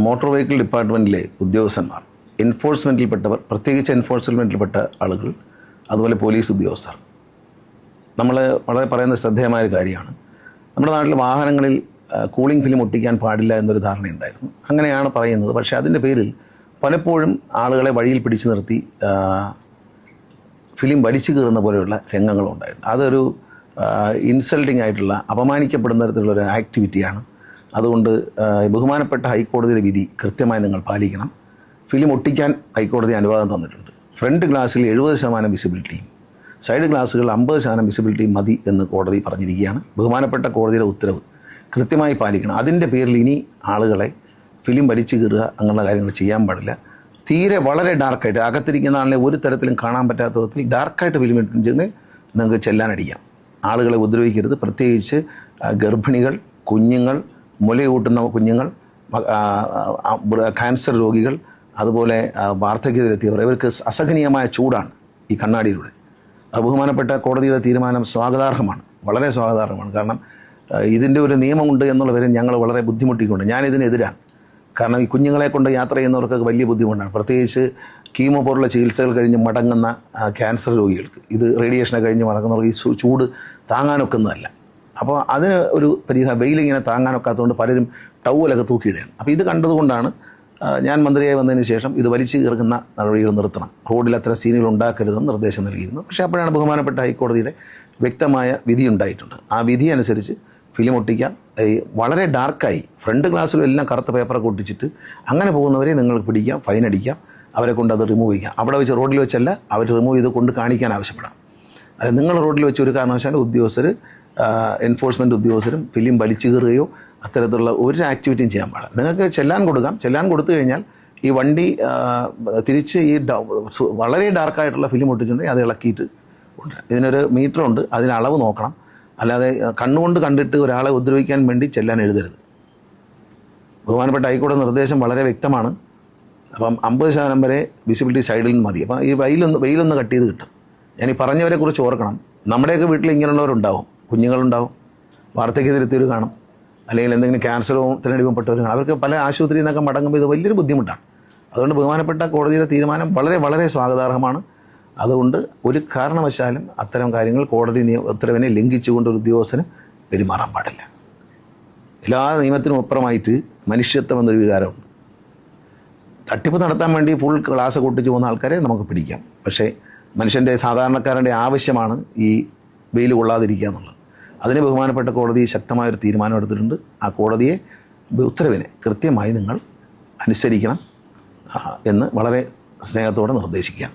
Motor vehicle ഡിപ്പാർട്ട്മെൻറ്റിലെ ഉദ്യോഗസ്ഥന്മാർ, എൻഫോഴ്സ്മെൻറ്റിൽപ്പെട്ടവർ, പ്രത്യേകിച്ച് എൻഫോഴ്സ്മെൻറ്റിൽപ്പെട്ട ആളുകൾ, അതുപോലെ പോലീസ് ഉദ്യോഗസ്ഥർ, നമ്മൾ വളരെ പറയുന്ന ശ്രദ്ധേയമായ ഒരു കാര്യമാണ്. നമ്മുടെ നാട്ടിൽ വാഹനങ്ങളിൽ കൂളിംഗ് ഫിലിം ഒട്ടിക്കാൻ പാടില്ല എന്നൊരു ധാരണയുണ്ടായിരുന്നു. അങ്ങനെയാണ് പറയുന്നത്. പക്ഷേ അതിൻ്റെ പേരിൽ പലപ്പോഴും ആളുകളെ വഴിയിൽ പിടിച്ചു നിർത്തി ഫിലിം വലിച്ചു കീറുന്ന പോലെയുള്ള രംഗങ്ങളുണ്ടായിരുന്നു. അതൊരു ഇൻസൾട്ടിംഗ് ആയിട്ടുള്ള, അപമാനിക്കപ്പെടുന്ന തരത്തിലുള്ളൊരു ആക്ടിവിറ്റിയാണ്. അതുകൊണ്ട് ബഹുമാനപ്പെട്ട ഹൈക്കോടതിയുടെ വിധി കൃത്യമായി നിങ്ങൾ പാലിക്കണം. ഫിലിം ഒട്ടിക്കാൻ ഹൈക്കോടതി അനുവാദം തന്നിട്ടുണ്ട്. ഫ്രണ്ട് ഗ്ലാസ്സിൽ 70% വിസിബിലിറ്റിയും സൈഡ് ഗ്ലാസുകൾ 50% വിസിബിലിറ്റിയും മതി എന്ന് കോടതി പറഞ്ഞിരിക്കുകയാണ്. ബഹുമാനപ്പെട്ട കോടതിയുടെ ഉത്തരവ് കൃത്യമായി പാലിക്കണം. അതിൻ്റെ പേരിൽ ഇനി ആളുകളെ ഫിലിം വലിച്ചു കീറുക അങ്ങനെയുള്ള കാര്യങ്ങൾ ചെയ്യാൻ പാടില്ല. തീരെ വളരെ ഡാർക്കായിട്ട്, അകത്തിരിക്കുന്ന ആളിനെ ഒരു തരത്തിലും കാണാൻ പറ്റാത്ത വിധത്തിൽ ഡാർക്കായിട്ട് ഫിലിം ഇട്ടിട്ടുണ്ടെങ്കിൽ നിങ്ങൾക്ക് ചെല്ലാനടിക്കാം. ആളുകളെ ഉപദ്രവിക്കരുത്. പ്രത്യേകിച്ച് ഗർഭിണികൾ, കുഞ്ഞുങ്ങൾ, മുലയൂട്ടുന്ന കുഞ്ഞുങ്ങൾ, ക്യാൻസർ രോഗികൾ, അതുപോലെ വാർദ്ധക്യത്തിലെത്തിയവർ, ഇവർക്ക് അസഹനീയമായ ചൂടാണ് ഈ കണ്ണാടിയിലൂടെ. ബഹുമാനപ്പെട്ട കോടതിയുടെ തീരുമാനം സ്വാഗതാർഹമാണ്, വളരെ സ്വാഗതാർഹമാണ്. കാരണം ഇതിൻ്റെ ഒരു നിയമമുണ്ട് എന്നുള്ളവരെ ഞങ്ങൾ വളരെ ബുദ്ധിമുട്ടിക്കൊണ്ട്, ഞാനിതിനെതിരാണ്. കാരണം ഈ കുഞ്ഞുങ്ങളെ കൊണ്ട് യാത്ര ചെയ്യുന്നവർക്കൊക്കെ വലിയ ബുദ്ധിമുട്ടാണ്. പ്രത്യേകിച്ച് കീമോ പോലുള്ള ചികിത്സകൾ കഴിഞ്ഞ് മടങ്ങുന്ന ക്യാൻസർ രോഗികൾക്ക്, ഇത് റേഡിയേഷനെ കഴിഞ്ഞ് മടങ്ങുന്നവർക്ക് ഈ ചൂട് താങ്ങാനൊക്കുന്നതല്ല. അപ്പോൾ അതിന് ഒരു വെയിലിങ്ങനെ താങ്ങാനൊക്കാത്തതുകൊണ്ട് പലരും ടൗവലൊക്കെ തൂക്കിയിടുകയാണ്. അപ്പോൾ ഇത് കണ്ടതുകൊണ്ടാണ് ഞാൻ മന്ത്രിയായി വന്നതിന് ശേഷം ഇത് വലിച്ചു കീർക്കുന്ന നടപടികൾ നിർത്തണം, റോഡിൽ അത്തരം സീനുകൾ ഉണ്ടാക്കരുതെന്ന് നിർദ്ദേശം നൽകിയിരുന്നു. പക്ഷേ അപ്പോഴാണ് ബഹുമാനപ്പെട്ട ഹൈക്കോടതിയുടെ വ്യക്തമായ വിധി ഉണ്ടായിട്ടുണ്ട്. ആ വിധി അനുസരിച്ച് ഫിലിം ഒട്ടിക്കാം. വളരെ ഡാർക്കായി ഫ്രണ്ട് ഗ്ലാസ്സിലും എല്ലാം കറുത്ത പേപ്പറൊക്കെ ഒട്ടിച്ചിട്ട് അങ്ങനെ പോകുന്നവരെ നിങ്ങൾക്ക് പിടിക്കാം, ഫൈൻ അടിക്കാം, അവരെ കൊണ്ട് അത് റിമൂവ് ചെയ്യാം. അവിടെ വെച്ച് റോഡിൽ വെച്ചല്ല, അവർ റിമൂവ് ചെയ്ത് കൊണ്ട് കാണിക്കാൻ ആവശ്യപ്പെടാം. അല്ല, നിങ്ങൾ റോഡിൽ വെച്ച് ഒരു കാരണവശാലും ഉദ്യോഗസ്ഥർ, എൻഫോഴ്സ്മെൻറ്റ് ഉദ്യോഗസ്ഥരും ഫിലിം വലിച്ചു കീറുകയോ അത്തരത്തിലുള്ള ഒരു ആക്ടിവിറ്റിയും ചെയ്യാൻ പാടില്ല. നിങ്ങൾക്ക് ചെല്ലാൻ കൊടുക്കാം. ചെല്ലാൻ കൊടുത്തു കഴിഞ്ഞാൽ ഈ വണ്ടി തിരിച്ച് ഈ വളരെ ഡാർക്കായിട്ടുള്ള ഫിലിം ഒട്ടിച്ചിട്ടുണ്ടെങ്കിൽ അത് ഇളക്കിയിട്ട് ഉണ്ട്. ഇതിനൊരു മീറ്ററുണ്ട്, അതിന് അളവ് നോക്കണം. അല്ലാതെ കണ്ണുകൊണ്ട് കണ്ടിട്ട് ഒരാളെ ഉപദ്രവിക്കാൻ വേണ്ടി ചെല്ലാൻ എഴുതരുത്. ബഹുമാനപ്പെട്ട ഹൈക്കോടതി നിർദ്ദേശം വളരെ വ്യക്തമാണ്. അപ്പം 50% വരെ വിസിബിലിറ്റി സൈഡിൽ നിന്ന് മതി. അപ്പം ഈ വെയിലൊന്ന് കട്ട് ചെയ്ത് കിട്ടും. ഞാൻ ഈ പറഞ്ഞവരെ കുറിച്ച് ഓർക്കണം. നമ്മുടെയൊക്കെ വീട്ടിൽ ഇങ്ങനെയുള്ളവരുണ്ടാവും, കുഞ്ഞുങ്ങളുണ്ടാവും, വാർദ്ധക്യത്തിലെത്തിയവർ കാണും, അല്ലെങ്കിൽ എന്തെങ്കിലും ക്യാൻസറിനടിമപ്പെട്ടവർ കാണും. അവർക്ക് പല ആശുപത്രിയിൽ നിന്നൊക്കെ മടങ്ങുമ്പോൾ ഇത് വലിയൊരു ബുദ്ധിമുട്ടാണ്. അതുകൊണ്ട് ബഹുമാനപ്പെട്ട കോടതിയുടെ തീരുമാനം വളരെ വളരെ സ്വാഗതാർഹമാണ്. അതുകൊണ്ട് ഒരു കാരണവശാലും അത്തരം കാര്യങ്ങൾ കോടതി ഉത്തരവിനെ ലംഘിച്ചുകൊണ്ട് ഒരു ഉദ്യോഗസ്ഥന് പെരുമാറാൻ പാടില്ല. എല്ലാ നിയമത്തിനും അപ്പുറമായിട്ട് മനുഷ്യത്വം എന്നൊരു വികാരമുണ്ട്. തട്ടിപ്പ് നടത്താൻ വേണ്ടി ഫുൾ ക്ലാസ് കൊട്ടിച്ചു പോകുന്ന ആൾക്കാരെ നമുക്ക് പിടിക്കാം. പക്ഷേ മനുഷ്യൻ്റെ, സാധാരണക്കാരൻ്റെ ആവശ്യമാണ് ഈ വെയിൽ കൊള്ളാതിരിക്കുക എന്നുള്ളത്. അതിന് ബഹുമാനപ്പെട്ട കോടതി ശക്തമായൊരു തീരുമാനം എടുത്തിട്ടുണ്ട്. ആ കോടതിയെ ഉത്തരവിനെ കൃത്യമായി നിങ്ങൾ അനുസരിക്കണം എന്ന് വളരെ സ്നേഹത്തോടെ നിർദ്ദേശിക്കാം.